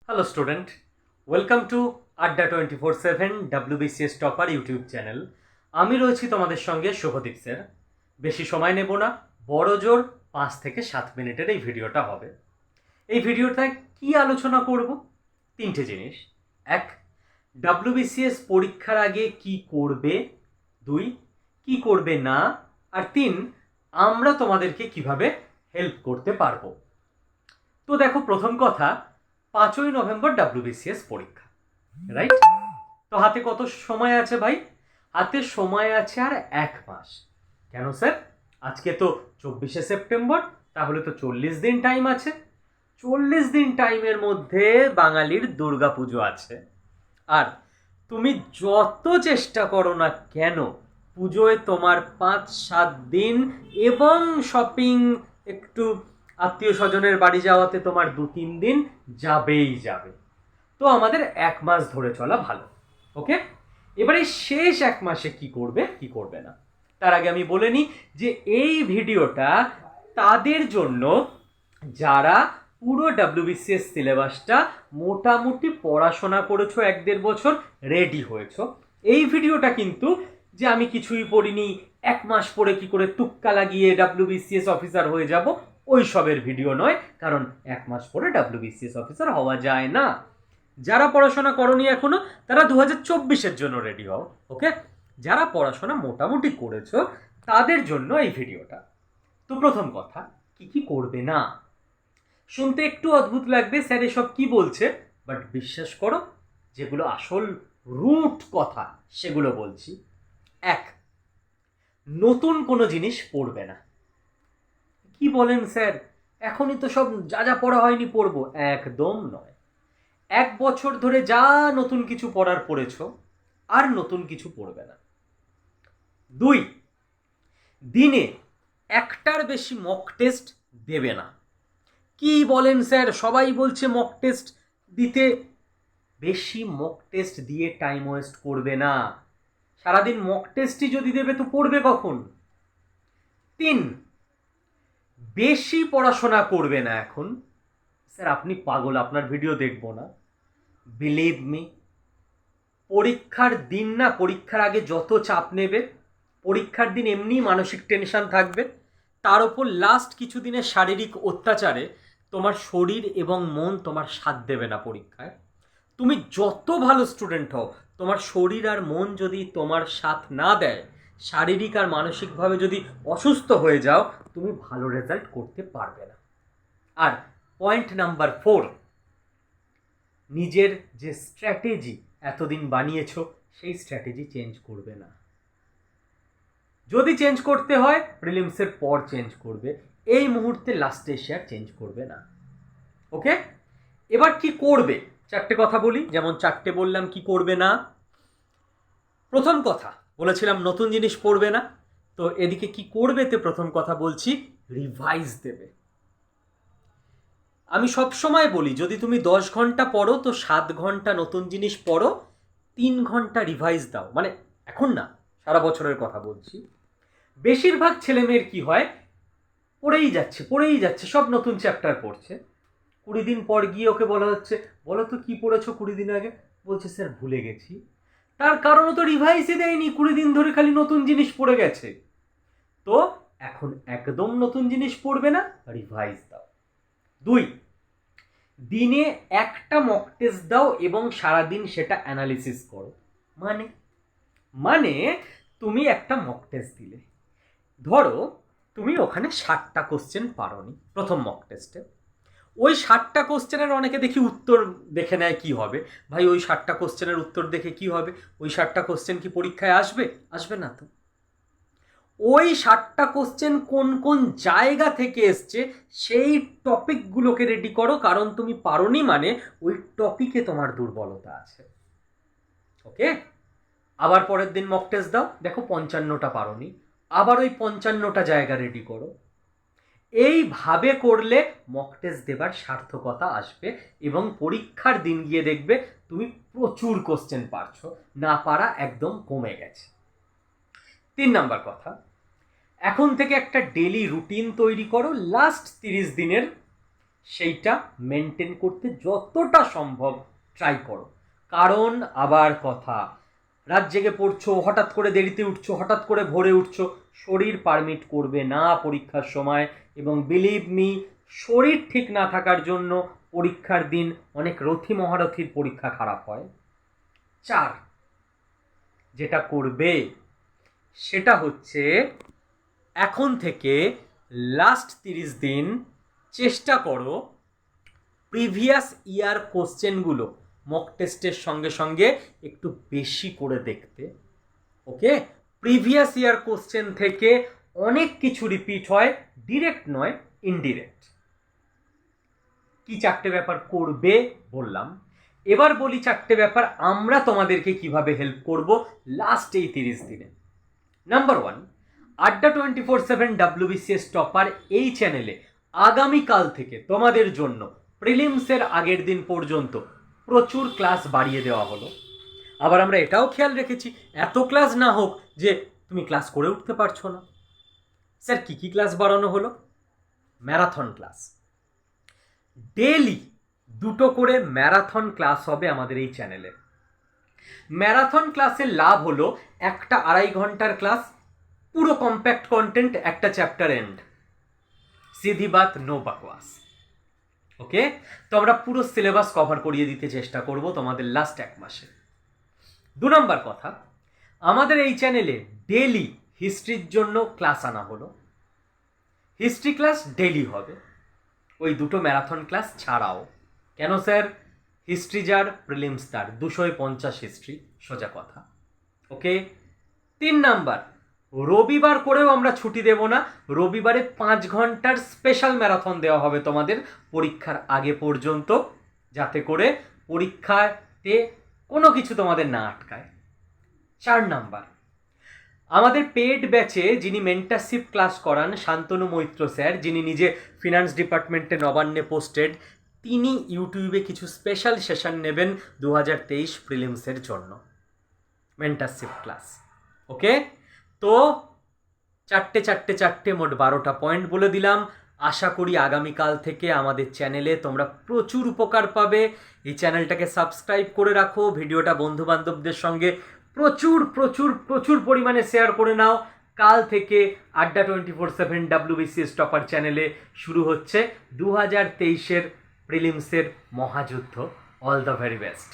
Hello student, welcome to Adda247 WBCS Topper YouTube channel. আমি রয়েছি তোমাদের সঙ্গে শুভদীপ স্যার। বেশি সময় নেব না, বড় জোর 5 থেকে 7 মিনিটের এই ভিডিওটা হবে। এই ভিডিওটায় কি আলোচনা করব? 3টে জিনিস। 1, WBCS পরীক্ষার আগে কি করবে, 2, কি করবে না, আর 3, আমরা তোমাদেরকে কিভাবে হেল্প করতে পারবো। তো দেখো, প্রথম কথা, 5ই নভেম্বর WBCS পরীক্ষা, রাইট? তো হাতে কত সময় আছে ভাই? হাতে সময় আছে আর 1 মাস। কেন স্যার? আজকে তো 24শে সেপ্টেম্বর, তাহলে তো 40 দিন টাইম আছে। 40 দিন টাইমের মধ্যে বাঙালির দুর্গাপুজো আছে। আর তুমি যত চেষ্টা করো না কেন, পুজোয় তোমার 5-7 দিন এবং শপিং, একটু আত্মীয় স্বজনের বাড়ি যাওয়াতে তোমার 2-3 দিন যাবেই যাবে। তো আমাদের 1 মাস ধরে চলা ভালো। ওকে, এবারে শেষ 1 মাসে কি করবে কি করবে না, তার আগে আমি বলে নিই যে এই ভিডিওটা তাদের জন্য যারা পুরো WBCS সিলেবাসটা মোটামুটি পড়াশোনা করেছো, 1-1.5 বছর রেডি হয়েছো। এই ভিডিওটা কিন্তু যে আমি কিছুই পড়িনি, 1 মাস পরে কি করে তুক্কা লাগিয়ে WBCS অফিসার হয়ে যাব, ওই সবের ভিডিও নয়। কারণ 1 মাস পরে WBCS অফিসার হওয়া যায় না। যারা পড়াশোনা করনি এখনো, তারা 2024-এর জন্য রেডি হও। ওকে, যারা পড়াশোনা মোটামুটি করেছো তাদের জন্য এই ভিডিওটা। তো প্রথম কথা, কি কি করবে না। শুনতে একটু অদ্ভুত লাগবে, স্যার এসব কি বলছে, বাট বিশ্বাস করো, যেগুলো আসল রুট কথা সেগুলো বলছি। 1, নতুন কোনো জিনিস পড়বে না। কি বলেন স্যার, এখনই তো সব যা যা পড়া হয়নি পড়বো? একদম নয়। 1 বছর ধরে যা নতুন কিছু পড়ার পড়েছো, আর নতুন কিছু পড়বে না। 2, দিনে 1টার বেশি মক টেস্ট দেবে না। কি বলেন স্যার, সবাই বলছে মক টেস্ট দিতে। বেশি মক টেস্ট দিয়ে টাইম ওয়েস্ট করবে না। সারাদিন মক টেস্টই যদি দেবে তো পড়বে কখন? 3, বেশি পড়াশোনা করবে না এখন। স্যার আপনি পাগল, আপনার ভিডিও দেখবো না। বিলিভ মি, পরীক্ষার দিন না, পরীক্ষার আগে যত চাপ নেবে, পরীক্ষার দিন এমনি মানসিক টেনশন থাকবে, তার উপর লাস্ট কিছু দিনের শারীরিক অত্যাচারে তোমার শরীর এবং মন তোমার সাথ দেবে না পরীক্ষায়। তুমি যত ভালো স্টুডেন্ট হও, তোমার শরীর আর মন যদি তোমার সাথ না দেয়, শারীরিক আর মানসিকভাবে যদি অসুস্থ হয়ে যাও, তুমি ভালো রেজাল্ট করতে পারবে না। আর পয়েন্ট নাম্বার 4, নিজের যে স্ট্র্যাটেজি এতদিন বানিয়েছো, সেই স্ট্র্যাটেজি চেঞ্জ করবে না। যদি চেঞ্জ করতে হয় প্রিলিমসের পর চেঞ্জ করবে, এই মুহূর্তে লাস্টে এসে আর চেঞ্জ করবে না। ওকে, এবার কি করবে 4টে কথা বলি, যেমন 4টে বললাম কি করবে না। প্রথম কথা বলেছিলাম নতুন জিনিস পড়বে না, তো এদিকে কি করবে তে প্রথম কথা বলছি, রিভাইজ দেবে। আমি সব সময় বলি, যদি তুমি 10 ঘন্টা পড়ো তো 7 ঘন্টা নতুন জিনিস পড়ো, 3 ঘন্টা রিভাইজ দাও। মানে এখন না, সারা বছরের কথা বলছি। বেশিরভাগ ছেলেমেয়ের কি হয়, পড়েই যাচ্ছে, সব নতুন চ্যাপ্টার পড়ছে। 20 দিন পর গিয়ে ওকে বলা হচ্ছে, বলো তো কি পড়েছো 20 দিন আগে? বলছে স্যার ভুলে গেছি। তার কারণ তো রিভাইজই দেয়নি, 20 দিন ধরে খালি নতুন জিনিস পড়ে গেছে। তো এখন একদম নতুন জিনিস পড়বে না, রিভাইজ দাও। 2, দিনে 1টা মক টেস্ট দাও এবং সারাদিন সেটা অ্যানালিসিস করো। মানে তুমি একটা মক টেস্ট দিলে, ধরো তুমি ওখানে 60টা কোশ্চেন পারোনি প্রথম মক টেস্টে। ওই 60টা কোশ্চেনের অনেকে দেখি উত্তর দেখে নেয়, কি হবে ভাই ওই 60টা কোশ্চেনের উত্তর দেখে কি হবে? ওই 60টা কোশ্চেন কি পরীক্ষায় আসবে? আসবে না তো। ওই 60টা কোশ্চেন কোন কোন জায়গা থেকে এসছে সেই টপিকগুলোকে রেডি করো, কারণ তুমি পারোনি মানে ওই টপিকে তোমার দুর্বলতা আছে। ওকে, আবার পরের দিন মক টেস্ট দাও, দেখো 55টা পারোনি, আবার ওই 55টা জায়গা রেডি করো। এইভাবে করলে মক টেস্ট দেবার সার্থকতা আসবে এবং পরীক্ষার দিন গিয়ে দেখবে তুমি প্রচুর কোশ্চেন পারছো, না পারা একদম কমে গেছে। 3 নাম্বার কথা, এখন থেকে একটা ডেলি রুটিন তৈরি করো লাস্ট 30 দিনের। সেইটা মেনটেন করতে যতটা সম্ভব ট্রাই করো। কারণ আবার কথা, রাত জেগে পড়ছো, হঠাৎ করে দেরিতে উঠছো, হঠাৎ করে ভোরে উঠছো, শরীর পারমিট করবে না পরীক্ষার সময়। এবং বিলিভ মি, শরীর ঠিক না থাকার জন্য পরীক্ষার দিন অনেক রথী মহারথীর পরীক্ষা খারাপ হয়। 4, যেটা করবে সেটা হচ্ছে এখন থেকে লাস্ট 30 দিন চেষ্টা করো প্রিভিয়াস ইয়ার কোশ্চেনগুলো মক টেস্টের সঙ্গে সঙ্গে একটু বেশি করে দেখতে। ওকে, প্রিভিয়াস ইয়ার কোশ্চেন থেকে অনেক কিছু রিপিট হয়, ডিরেক্ট নয়, ইনডিরেক্ট। কি 4টে ব্যাপার করবে বললাম, এবার বলি 4টে ব্যাপার আমরা তোমাদেরকে কিভাবে হেল্প করব লাস্ট এই 30 দিনে। নাম্বার 1, Adda247 WBCS টপার এই চ্যানেলে আগামীকাল থেকে তোমাদের জন্য প্রিলিমসের আগের দিন পর্যন্ত প্রচুর ক্লাস বাড়িয়ে দেওয়া হলো। আবার আমরা এটাও খেয়াল রেখেছি এত ক্লাস না হোক যে তুমি ক্লাস করে উঠতে পারছো না। স্যার কি কি ক্লাস বাড়ানো হলো? ম্যারাথন ক্লাস, ডেইলি 2টো করে ম্যারাথন ক্লাস হবে আমাদের এই চ্যানেলে। ম্যারাথন ক্লাসের লাভ হলো একটা 2.5 ঘন্টার ক্লাস, পুরো কম্প্যাক্ট কন্টেন্ট, একটা chapter and, Sidhi Baat, no বাকওয়াস। ওকে, তো আমরা পুরো সিলেবাস কভার করিয়ে দিতে চেষ্টা করব তোমাদের লাস্ট 1 মাসে। 2 নম্বর কথা, আমাদের এই চ্যানেলে ডেইলি হিস্ট্রির জন্য ক্লাস আনা হলো। হিস্ট্রি ক্লাস ডেইলি হবে, ওই 2টো ম্যারাথন ক্লাস ছাড়াও। কেন স্যার? হিস্ট্রি যার প্রিলিমস তার, 250 হিস্ট্রি, সোজা কথা। ওকে। 3 নাম্বার, রবিবার করেও আমরা ছুটি দেব না, রবিবারে 5 ঘন্টার স্পেশাল ম্যারাথন দেওয়া হবে তোমাদের পরীক্ষার আগে পর্যন্ত, যাতে করে পরীক্ষাতে কোনো কিছু তোমাদের না আটকায়। 4 নাম্বার, আমাদের পেড ব্যাচে যিনি মেন্টারশিপ ক্লাস করান শান্তনু মৈত্র স্যার, যিনি নিজে ফিনান্স ডিপার্টমেন্টে নবান্নে পোস্টেড, তিনি ইউটিউবে কিছু স্পেশাল সেশন নেবেন 2023 প্রিলিমসের জন্য, মেন্টারশিপ ক্লাস। ওকে, তো 4টে মোট 12টা পয়েন্ট বলে দিলাম। আশা করি আগামীকাল থেকে আমাদের চ্যানেলে তোমরা প্রচুর উপকার পাবে। এই চ্যানেলটাকে সাবস্ক্রাইব করে রাখো, ভিডিওটা বন্ধু বান্ধবদের সঙ্গে প্রচুর প্রচুর প্রচুর পরিমাণে শেয়ার করে নাও। কাল থেকে Adda247 WBCS টপার চ্যানেলে শুরু হচ্ছে 2023 প্রিলিমসের মহাযুদ্ধ। All the very best.